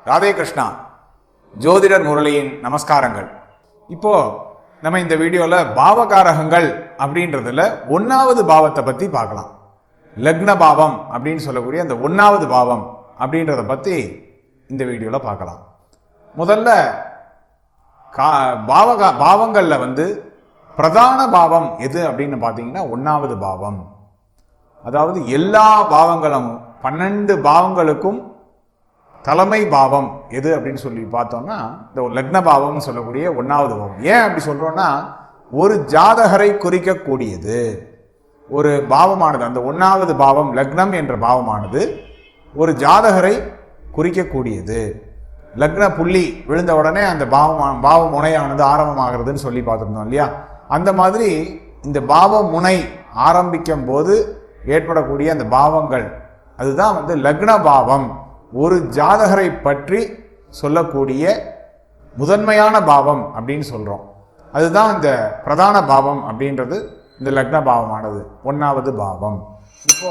ராதே கிருஷ்ணா. ஜோதிடர் முரளியின் நமஸ்காரங்கள். இப்போ நம்ம இந்த வீடியோவில் பாவகாரகங்கள் அப்படின்றதுல 1வது பாவத்தை பற்றி பார்க்கலாம். லக்ன பாவம் அப்படின்னு சொல்லக்கூடிய அந்த 1வது பாவம் அப்படின்றத பற்றி இந்த வீடியோவில் பார்க்கலாம். முதல்ல பாவங்களில் பிரதான பாவம் எது அப்படின்னு பார்த்தீங்கன்னா 1வது பாவம். அதாவது எல்லா பாவங்களும் 12 பாவங்களுக்கும் தலைமை பாவம் எது அப்படின்னு சொல்லி பார்த்தோம்னா இந்த லக்ன பாவம்னு சொல்லக்கூடிய 1வது பாவம். ஏன் அப்படி சொல்றோம்னா ஒரு ஜாதகரை குறிக்கக்கூடியது ஒரு பாவமானது. அந்த 1வது பாவம் லக்னம் என்ற பாவமானது ஒரு ஜாதகரை குறிக்கக்கூடியது. லக்ன புள்ளி விழுந்த உடனே அந்த பாவ முனையானது ஆரம்பமாகிறதுன்னு சொல்லி பார்த்துருந்தோம் இல்லையா? அந்த மாதிரி இந்த பாவ முனை ஆரம்பிக்கும் போது ஏற்படக்கூடிய அந்த பாவங்கள் அதுதான் லக்ன பாவம். ஒரு ஜாதகரை பற்றி சொல்லக்கூடிய முதன்மையான பாவம் அப்படின்னு சொல்கிறோம். அதுதான் இந்த பிரதான பாவம் அப்படின்றது. இந்த லக்ன பாவமானது 1வது பாவம். இப்போ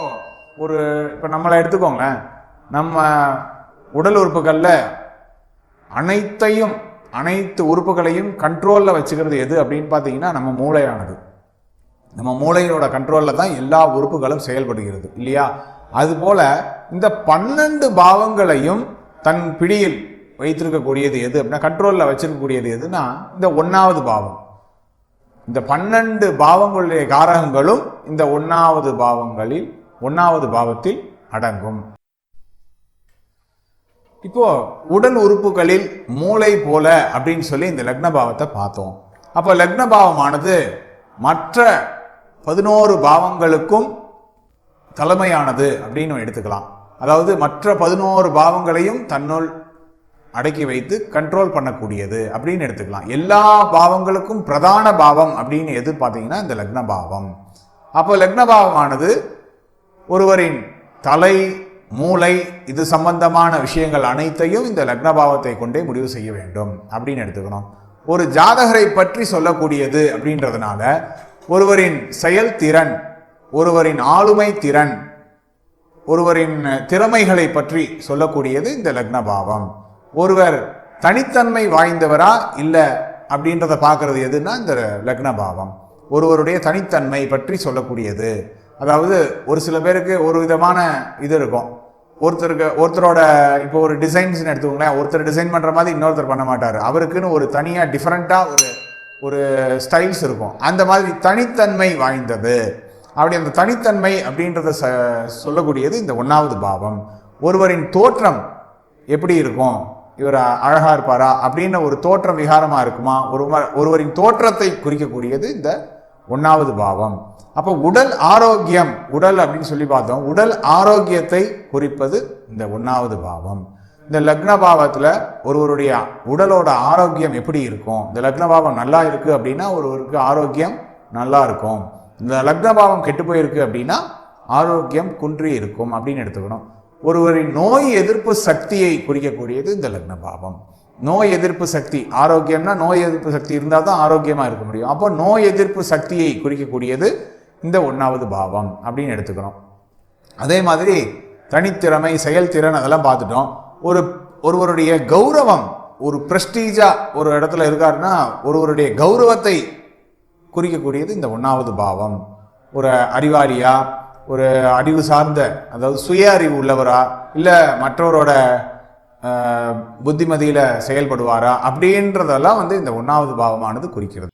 நம்மளை எடுத்துக்கோங்களேன். நம்ம உடல் உறுப்புகளில் அனைத்து உறுப்புகளையும் கண்ட்ரோலில் வச்சுக்கிறது எது அப்படின்னு பார்த்தீங்கன்னா நம்ம மூளையானது. நம்ம மூளையோட கண்ட்ரோலில் தான் எல்லா உறுப்புகளும் செயல்படுகிறது இல்லையா? அதுபோல இந்த 12 பாவங்களையும் தன் பிடியில் வைத்திருக்கக்கூடியது எது அப்படின்னா கண்ட்ரோலில் வச்சிருக்கக்கூடியது எதுனா இந்த 1வது பாவம். இந்த 12 பாவங்களுடைய காரகங்களும் இந்த 1வது பாவத்தில் அடங்கும். இப்போ உடல் உறுப்புகளில் மூளை போல அப்படின்னு சொல்லி இந்த லக்ன பாவத்தை பார்த்தோம். அப்போ லக்ன பாவமானது மற்ற 11 பாவங்களுக்கும் தலைமையானது அப்படின்னு எடுத்துக்கலாம். அதாவது மற்ற 11 பாவங்களையும் தன்னுள் அடக்கி வைத்து கண்ட்ரோல் பண்ணக்கூடியது அப்படின்னு எடுத்துக்கலாம். எல்லா பாவங்களுக்கும் பிரதான பாவம் அப்படின்னு எது பார்த்தீங்கன்னா இந்த லக்ன பாவம். அப்போ லக்ன பாவமானது ஒருவரின் தலை மூளை இது சம்பந்தமான விஷயங்கள் அனைத்தையும் இந்த லக்ன பாவத்தை கொண்டே முடிவு செய்ய வேண்டும் அப்படின்னு எடுத்துக்கணும். ஒரு ஜாதகரை பற்றி சொல்லக்கூடியது அப்படின்றதுனால ஒருவரின் செயல்திறன், ஒருவரின் ஆளுமை திறன், ஒருவரின் திறமைகளை பற்றி சொல்லக்கூடியது இந்த லக்ன பாவம். ஒருவர் தனித்தன்மை வாய்ந்தவரா இல்லை அப்படின்றத பார்க்கறது எதுன்னா இந்த லக்ன பாவம். ஒருவருடைய தனித்தன்மை பற்றி சொல்லக்கூடியது. அதாவது ஒரு சில பேருக்கு ஒரு விதமான இது இருக்கும். ஒருத்தரோட இப்போ ஒரு டிசைன்ஸ் எடுத்துக்கோங்களேன். ஒருத்தர் டிசைன் பண்ணுற மாதிரி இன்னொருத்தர் பண்ண மாட்டார். அவருக்குன்னு ஒரு தனியாக டிஃப்ரெண்ட்டாக ஒரு ஸ்டைல்ஸ் இருக்கும். அந்த மாதிரி தனித்தன்மை வாய்ந்தது. அப்படி அந்த தனித்தன்மை அப்படின்றத சொல்லக்கூடியது இந்த 1வது பாவம். ஒருவரின் தோற்றம் எப்படி இருக்கும், இவர் அழகா இருப்பாரா அப்படின்னு ஒரு தோற்றம் விகாரமாக இருக்குமா, ஒருவரின் தோற்றத்தை குறிக்கக்கூடியது இந்த 1வது பாவம். அப்போ உடல் ஆரோக்கியம், உடல் அப்படின்னு சொல்லி பார்த்தோம். உடல் ஆரோக்கியத்தை குறிப்பது இந்த 1வது பாவம். இந்த லக்ன பாவத்தில் ஒருவருடைய உடலோட ஆரோக்கியம் எப்படி இருக்கும், இந்த லக்ன பாவம் நல்லா இருக்கு அப்படின்னா ஒருவருக்கு ஆரோக்கியம் நல்லா இருக்கும். இந்த லக்ன பாவம் கெட்டு போயிருக்கு அப்படின்னா ஆரோக்கியம் குன்றி இருக்கும் அப்படின்னு எடுத்துக்கணும். ஒருவரின் நோய் எதிர்ப்பு சக்தியை குறிக்கக்கூடியது இந்த லக்ன பாவம். நோய் எதிர்ப்பு சக்தி, ஆரோக்கியம்னா நோய் எதிர்ப்பு சக்தி இருந்தால் தான் ஆரோக்கியமாக இருக்க முடியும். அப்போ நோய் எதிர்ப்பு சக்தியை குறிக்கக்கூடியது இந்த 1வது பாவம் அப்படின்னு எடுத்துக்கிறோம். அதே மாதிரி தனித்திறமை, செயல்திறன் அதெல்லாம் பார்த்துட்டோம். ஒருவருடைய கௌரவம், ஒரு பிரஸ்டீஜா ஒரு இடத்துல இருக்காருன்னா ஒருவருடைய கௌரவத்தை குறிக்கக்கூடியது இந்த 1வது பாவம். ஒரு அறிவாளியா, ஒரு அறிவு சார்ந்த, அதாவது சுய அறிவு உள்ளவரா, இல்லை மற்றவரோட புத்திமதியில செயல்படுவாரா அப்படின்றதெல்லாம் இந்த 1வது பாவமானது குறிக்கிறது.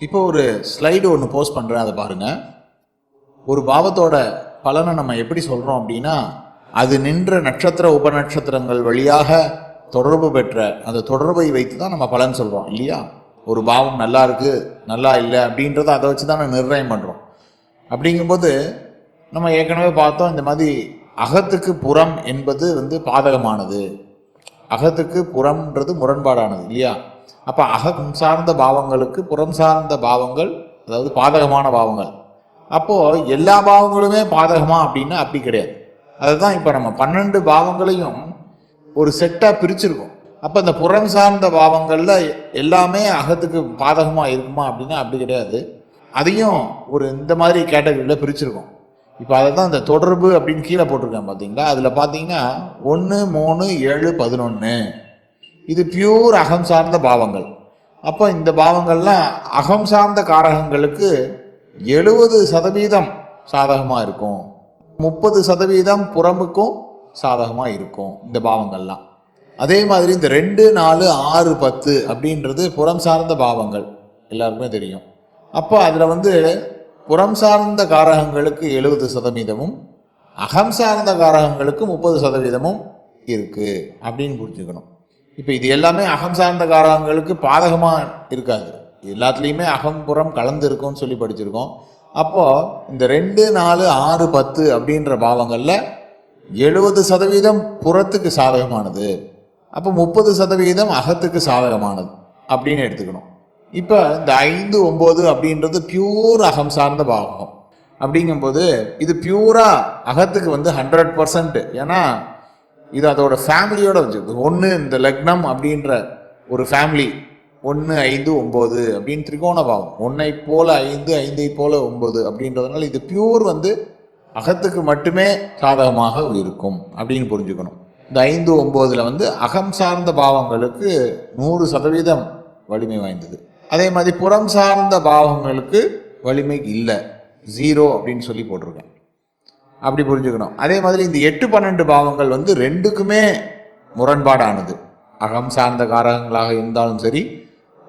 இப்போ ஒரு ஸ்லைடு ஒன்று போஸ்ட் பண்ணுறேன், அதை பாருங்கள். ஒரு பாவத்தோட பலனை நம்ம எப்படி சொல்கிறோம் அப்படின்னா அது நின்ற நட்சத்திர உபநட்சத்திரங்கள் வழியாக தொடர்பு பெற்ற அந்த தொடர்பை வைத்து தான் நம்ம பலன் சொல்கிறோம் இல்லையா? ஒரு பாவம் நல்லா இருக்குது நல்லா இல்லை அப்படின்றத அதை வச்சு தான் நம்ம நிர்ணயம் பண்ணுறோம். அப்படிங்கும்போது நம்ம ஏற்கனவே பார்த்தோம், இந்த மாதிரி அகத்துக்கு புறம் என்பது பாதகமானது, அகத்துக்கு புறம்ன்றது முரண்பாடானது இல்லையா? அப்போ அகம் சார்ந்த பாவங்களுக்கு புறம் சார்ந்த பாவங்கள் அதாவது பாதகமான பாவங்கள். அப்போது எல்லா பாவங்களுமே பாதகமா அப்படின்னா அப்படி கிடையாது. அதுதான் இப்போ நம்ம 12 பாவங்களையும் ஒரு செட்டாக பிரிச்சிருக்கோம். அப்போ இந்த புறம் சார்ந்த பாவங்களில் எல்லாமே அகத்துக்கு பாதகமாக இருக்குமா அப்படின்னா அப்படி கிடையாது. அதையும் ஒரு இந்த மாதிரி கேட்டகரியில் பிரிச்சிருக்கோம். இப்போ அதை தான் இந்த தொடர்பு அப்படின்னு கீழே போட்டிருக்கேன் பார்த்தீங்களா. அதில் பார்த்தீங்கன்னா 1, 3, 7, 11 இது பியூர் அகம் சார்ந்த பாவங்கள். அப்போ இந்த பாவங்கள்லாம் அகம் சார்ந்த காரகங்களுக்கு 70% சாதகமாக இருக்கும், 30% புறம்புக்கும் சாதகமாக இருக்கும் இந்த பாவங்கள்லாம். அதே மாதிரி இந்த 2, 4, 6, 10 அப்படின்றது புறம் சார்ந்த பாவங்கள் எல்லாருக்குமே தெரியும். அப்போ அதில் புறம் சார்ந்த காரகங்களுக்கு 70%, அகம் சார்ந்த காரகங்களுக்கு 30% இருக்குது அப்படின்னு புரிஞ்சுக்கணும். இப்போ இது எல்லாமே அகம் சார்ந்த காரகங்களுக்கு பாதகமாக இருக்காது, எல்லாத்துலேயுமே அகம் புறம் கலந்து இருக்கும்னு சொல்லி படிச்சிருக்கோம். அப்போது இந்த 2, 4, 6, 10 அப்படின்ற பாவங்களில் 70% புறத்துக்கு சாதகமானது, அப்போ 30% அகத்துக்கு சாதகமானது அப்படின்னு எடுத்துக்கணும். இப்போ இந்த 5, 9 அப்படின்றது பியூர் அகம் சார்ந்த பாவம். அப்படிங்கும்போது இது பியூராக அகத்துக்கு 100%. ஏன்னா இது அதோட ஃபேமிலியோட வச்சுருக்கு. 1 இந்த லக்னம் அப்படின்ற ஒரு ஃபேமிலி 1, 5, 9 அப்படின்னு திரிகோண பாவம், 1ஐ போல 5, 5ஐ போல 9 அப்படின்றதுனால இது பியூர் அகத்துக்கு மட்டுமே சாதகமாக இருக்கும் அப்படின்னு புரிஞ்சுக்கணும். இந்த 5, 9ல் அகம் சார்ந்த பாவங்களுக்கு 100% வலிமை வாய்ந்தது. அதே மாதிரி புறம் சார்ந்த பாவங்களுக்கு வலிமை இல்லை, 0 அப்படின்னு சொல்லி போட்டிருக்கேன், அப்படி புரிஞ்சுக்கணும். அதே மாதிரி இந்த 8, 12 பாவங்கள் ரெண்டுக்குமே முரண்பாடானது. அகம் சார்ந்த காரகங்களாக இருந்தாலும் சரி,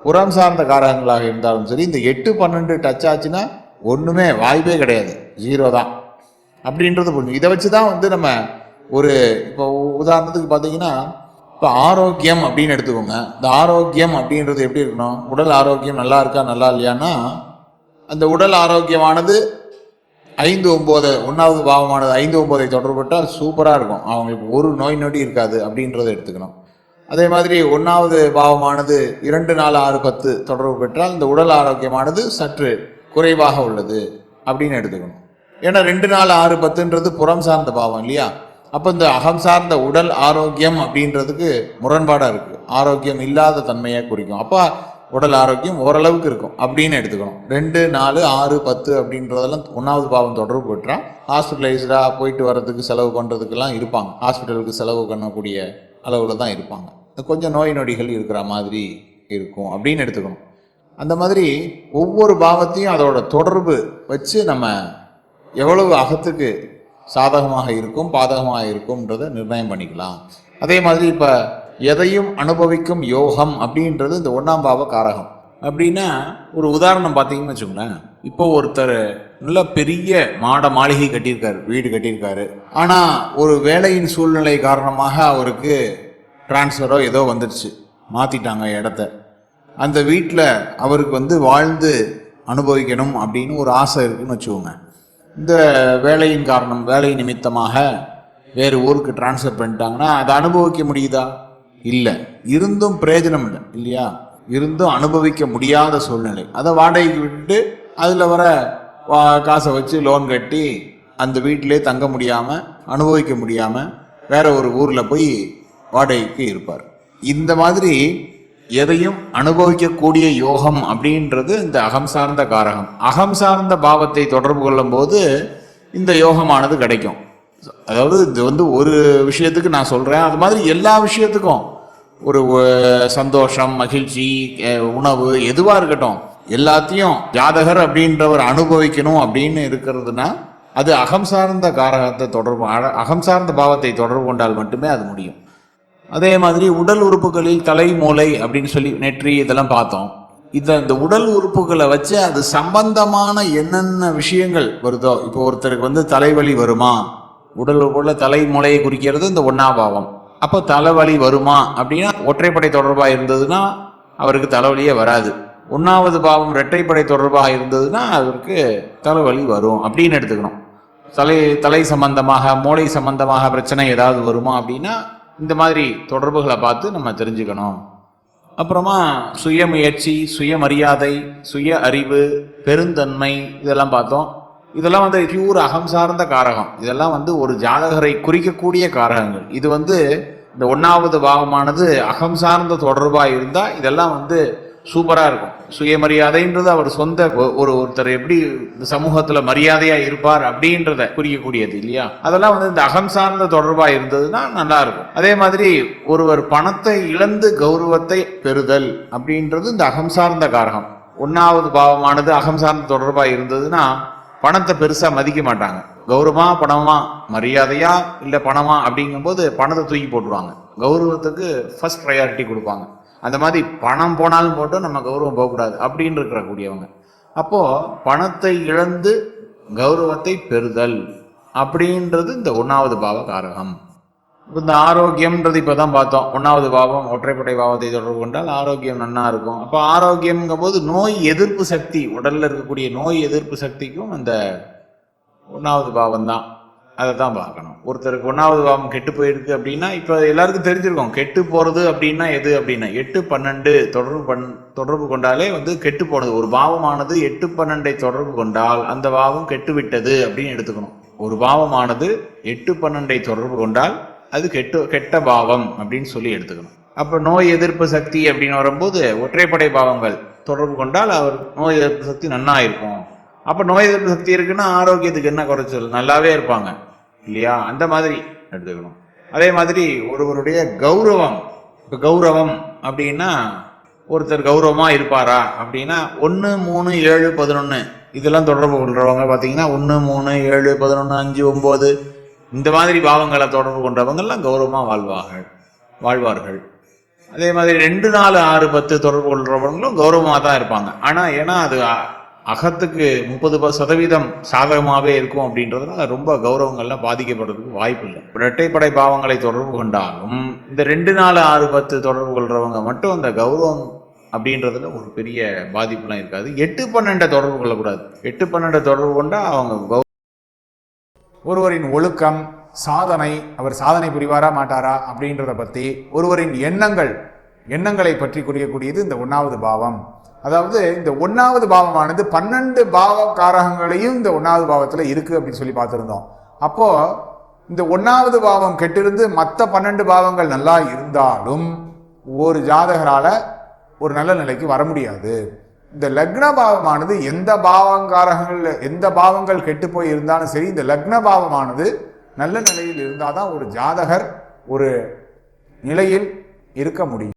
புறம் சார்ந்த காரகங்களாக இருந்தாலும் சரி, இந்த 8, 12 டச் ஆச்சுன்னா ஒன்றுமே வாய்ப்பே கிடையாது, 0 தான் அப்படின்றது புரிஞ்சு. இதை வச்சு தான் நம்ம ஒரு இப்போ உதாரணத்துக்கு பார்த்தீங்கன்னா, இப்போ ஆரோக்கியம் அப்படின்னு எடுத்துக்கோங்க. இந்த ஆரோக்கியம் அப்படின்றது எப்படி இருக்கணும், உடல் ஆரோக்கியம் நல்லா இருக்கா நல்லா இல்லையான்னா, அந்த உடல் ஆரோக்கியமானது 5, 9 1வது பாவமானது 5, 9ஐ தொடர்புட்டால் சூப்பராக இருக்கும், அவங்களுக்கு ஒரு நோய் நொடி இருக்காது அப்படின்றத எடுத்துக்கணும். அதே மாதிரி 1வது பாவமானது 2, 4, 6, 10 தொடர்பு பெற்றால் இந்த உடல் ஆரோக்கியமானது சற்று குறைவாக உள்ளது அப்படின்னு எடுத்துக்கணும். ஏன்னா 2, 4, 6, 10ன்றது புறம் சார்ந்த பாவம் இல்லையா. அப்போ இந்த அகம் சார்ந்த உடல் ஆரோக்கியம் அப்படின்றதுக்கு முரண்பாடாக இருக்குது, ஆரோக்கியம் இல்லாத தன்மையை குறிக்கும். அப்போ உடல் ஆரோக்கியம் ஓரளவுக்கு இருக்கும் அப்படின்னு எடுத்துக்கணும். 2, 4, 6, 10 அப்படின்றதெல்லாம் 1வது பாவம் தொடர்பு பெற்றால் ஹாஸ்பிட்டலைஸ்டாக போயிட்டு வர்றதுக்கு செலவு பண்ணுறதுக்கெல்லாம் இருப்பாங்க, ஹாஸ்பிட்டலுக்கு செலவு பண்ணக்கூடிய அளவில் தான் இருப்பாங்க, கொஞ்சம் நோய் நொடிகள் இருக்கிற மாதிரி இருக்கும் அப்படின்னு எடுத்துக்கணும். அந்த மாதிரி ஒவ்வொரு பாவத்தையும் அதோட தொடர்பு வச்சு நம்ம எவ்வளவு அகத்துக்கு சாதகமாக இருக்கும் பாதகமாக இருக்கும்ன்றதை நிர்ணயம் பண்ணிக்கலாம். அதே மாதிரி இப்போ எதையும் அனுபவிக்கும் யோகம் அப்படின்றது இந்த 1ஆம் பாவ காரகம். அப்படின்னா ஒரு உதாரணம் பார்த்தீங்கன்னு வச்சுக்கோங்களேன். இப்போ ஒருத்தர் நல்ல பெரிய மாளிகை கட்டியிருக்காரு, வீடு கட்டியிருக்காரு. ஆனால் ஒரு வேலையின் சூழ்நிலை காரணமாக அவருக்கு டிரான்ஸ்ஃபரோ ஏதோ வந்துடுச்சு, மாற்றிட்டாங்க இடத்த. அந்த வீட்டில் அவருக்கு வாழ்ந்து அனுபவிக்கணும் அப்படின்னு ஒரு ஆசை இருக்குன்னு வச்சுக்கோங்க. இந்த வேலையின் காரணம், வேலை நிமித்தமாக வேறு ஊருக்கு டிரான்ஸ்ஃபர் பண்ணிட்டாங்கன்னா அதை அனுபவிக்க முடியுதா? இல்லை. இருந்தும் பிரயோஜனம் இல்லை இல்லையா, இருந்தும் அனுபவிக்க முடியாத சூழ்நிலை. அதை வாடகைக்கு விட்டுட்டு அதில் வர காசை வச்சு லோன் கட்டி அந்த வீட்டிலே தங்க முடியாமல் அனுபவிக்க முடியாமல் வேற ஒரு ஊரில் போய் வாடகைக்கு இருப்பார். இந்த மாதிரி எதையும் அனுபவிக்கக்கூடிய யோகம் அப்படின்றது இந்த அகம் சார்ந்த காரகம். அகம் சார்ந்த பாவத்தை தொடர்பு கொள்ளும் போது இந்த யோகமானது கிடைக்கும். அதாவது இது ஒரு விஷயத்துக்கு நான் சொல்கிறேன், அது மாதிரி எல்லா விஷயத்துக்கும் ஒரு சந்தோஷம், மகிழ்ச்சி, உணவு எதுவாக இருக்கட்டும், எல்லாத்தையும் ஜாதகர் அப்படின்றவர் அனுபவிக்கணும் அப்படின்னு இருக்கிறதுனா அது அகம் சார்ந்த காரகத்தை தொடர்பு, அகம் சார்ந்த பாவத்தை தொடர்பு கொண்டால் மட்டுமே அது முடியும். அதே மாதிரி உடல் உறுப்புகளில் தலை, மூளை அப்படின்னு சொல்லி நெற்றி இதெல்லாம் பார்த்தோம். இந்த உடல் உறுப்புகளை வச்சு அது சம்பந்தமான என்னென்ன விஷயங்கள் வருதோ, இப்போ ஒருத்தருக்கு தலைவலி வருமா, உடல் உறுப்புல தலை மூளையை குறிக்கிறது இந்த 1ஆம் பாவம். அப்போ தலைவலி வருமா அப்படின்னா ஒற்றைப்படை தொடர்பாக இருந்ததுன்னா அவருக்கு தலைவலியே வராது. 1வது பாவம் இரட்டைப்படை தொடர்பாக இருந்ததுன்னா அவருக்கு தலைவலி வரும் அப்படின்னு எடுத்துக்கணும். தலை சம்பந்தமாக, மூளை சம்பந்தமாக பிரச்சனை ஏதாவது வருமா அப்படின்னா இந்த மாதிரி தொடர்புகளை பார்த்து நம்ம தெரிஞ்சுக்கணும். அப்புறமா சுயமுயற்சி, சுயமரியாதை, சுய அறிவு, பெருந்தன்மை இதெல்லாம் பார்த்தோம். இதெல்லாம் பியூர் அகம் சார்ந்த காரகம். இதெல்லாம் ஒரு ஜாதகரை குறிக்கக்கூடிய காரகங்கள். இது இந்த 1வது பாவமானது அகம் சார்ந்த தொடர்பாக இருந்தால் இதெல்லாம் சூப்பராக இருக்கும். சுயமரியாதைன்றது அவர் சொந்த ஒருத்தர் எப்படி இந்த சமூகத்தில் மரியாதையாக இருப்பார் அப்படின்றத குறிக்கக்கூடியது இல்லையா? அதெல்லாம் இந்த அகம் சார்ந்த தொடர்பாக இருந்ததுன்னா நல்லா இருக்கும். அதே மாதிரி ஒருவர் பணத்தை இழந்து கௌரவத்தை பெறுதல் அப்படின்றது இந்த அகம் சார்ந்த காரகம். 1வது பாவமானது அகம் சார்ந்த தொடர்பாக இருந்ததுன்னா பணத்தை பெருசாக மதிக்க மாட்டாங்க. கௌரவமா பணமா, மரியாதையா இல்லை பணமா அப்படிங்கும்போது பணத்தை தூக்கி போட்டுருவாங்க. கௌரவத்துக்கு ஃபர்ஸ்ட் ப்ரையாரிட்டி கொடுப்பாங்க. அந்த மாதிரி பணம் போனாலும் போட்டு நம்ம கௌரவம் போகக்கூடாது அப்படின்னு இருக்கக்கூடியவங்க. அப்போது பணத்தை இழந்து கௌரவத்தை பெறுதல் அப்படின்றது இந்த 1வது பாவ காரகம். இந்த ஆரோக்கியம்ன்றது இப்போ தான் பார்த்தோம். 1வது பாவம் ஒற்றைப்படை பாவத்தை தொடர்பு கொண்டால் ஆரோக்கியம் நன்னா இருக்கும். அப்போ ஆரோக்கியம்ங்கும் போது நோய் எதிர்ப்பு சக்தி, உடலில் இருக்கக்கூடிய நோய் எதிர்ப்பு சக்திக்கும் அந்த 1வது பாவம் தான். அதை தான் பார்க்கணும். ஒருத்தருக்கு 1வது பாவம் கெட்டு போயிருக்கு அப்படின்னா இப்போ எல்லாருக்கும் தெரிஞ்சிருக்கும் கெட்டு போகிறது அப்படின்னா எது அப்படின்னா 8, 12 தொடர்பு கொண்டாலே கெட்டு போனது. ஒரு பாவமானது 8, 12 தொடர்பு கொண்டால் அந்த பாவம் கெட்டு விட்டது அப்படின்னு எடுத்துக்கணும். ஒரு பாவமானது 8, 12 தொடர்பு கொண்டால் அது கெட்ட பாவம் அப்படின்னு சொல்லி எடுத்துக்கணும். அப்போ நோய் எதிர்ப்பு சக்தி அப்படின்னு வரும்போது ஒற்றைப்படை பாவங்கள் தொடர்பு கொண்டால் அவர் நோய் எதிர்ப்பு சக்தி நன்னா இருக்கும். அப்போ நோய் எதிர்ப்பு சக்தி இருக்குன்னா ஆரோக்கியத்துக்கு என்ன குறைச்சல்? நல்லாவே இருப்பாங்க இல்லையா? அந்த மாதிரி எடுத்துக்கணும். அதே மாதிரி ஒருவருடைய கௌரவம், இப்போ கௌரவம் அப்படின்னா ஒருத்தர் கௌரவமாக இருப்பாரா அப்படின்னா 1, 3, 7, 11 இதெல்லாம் தொடர்பு கொள்றவங்க பார்த்தீங்கன்னா 1, 3, 7, 11, 5, 9 இந்த மாதிரி பாவங்களை தொடர்பு கொண்டவங்கெல்லாம் கௌரவமாக வாழ்வார்கள். அதே மாதிரி 2, 4, 6, 10 தொடர்பு கொள்றவங்களும் கௌரவமாக தான் இருப்பாங்க. ஆனால் ஏன்னா அது அகத்துக்கு 30% சாதகமாகவே இருக்கும் அப்படின்றதுனால ரொம்ப கௌரவங்கள்லாம் பாதிக்கப்படுறதுக்கு வாய்ப்பு இல்லை. இரட்டைப்படை பாவங்களை தொடர்பு கொண்டாலும் இந்த 2, 4, 6, 10 தொடர்பு கொள்றவங்க மட்டும் அந்த கௌரவம் அப்படின்றதுல ஒரு பெரிய பாதிப்புலாம் இருக்காது. 8, 12 தொடர்பு கொள்ளக்கூடாது. 8, 12 தொடர்பு கொண்டா அவங்க ஒருவரின் ஒழுக்கம், சாதனை, அவர் சாதனை புரிவாரா மாட்டாரா அப்படின்றத பற்றி, ஒருவரின் எண்ணங்களை பற்றி குறிக்கக்கூடியது இந்த 1வது பாவம். அதாவது இந்த 1வது பாவமானது 12 பாவ காரகங்களையும் இந்த 1வது பாவத்தில் இருக்குது அப்படின்னு சொல்லி பார்த்துருந்தோம். அப்போது இந்த 1வது பாவம் கெட்டிருந்து மற்ற 12 பாவங்கள் நல்லா இருந்தாலும் ஒரு ஜாதகரால் ஒரு நல்ல நிலைக்கு வர முடியாது. இந்த லக்ன பாவமானது எந்த பாவங்கள் கெட்டு போய் இருந்தாலும் சரி, இந்த லக்ன பாவமானது நல்ல நிலையில் இருந்தால் தான் ஒரு ஜாதகர் ஒரு நிலையில் இருக்க முடியும்.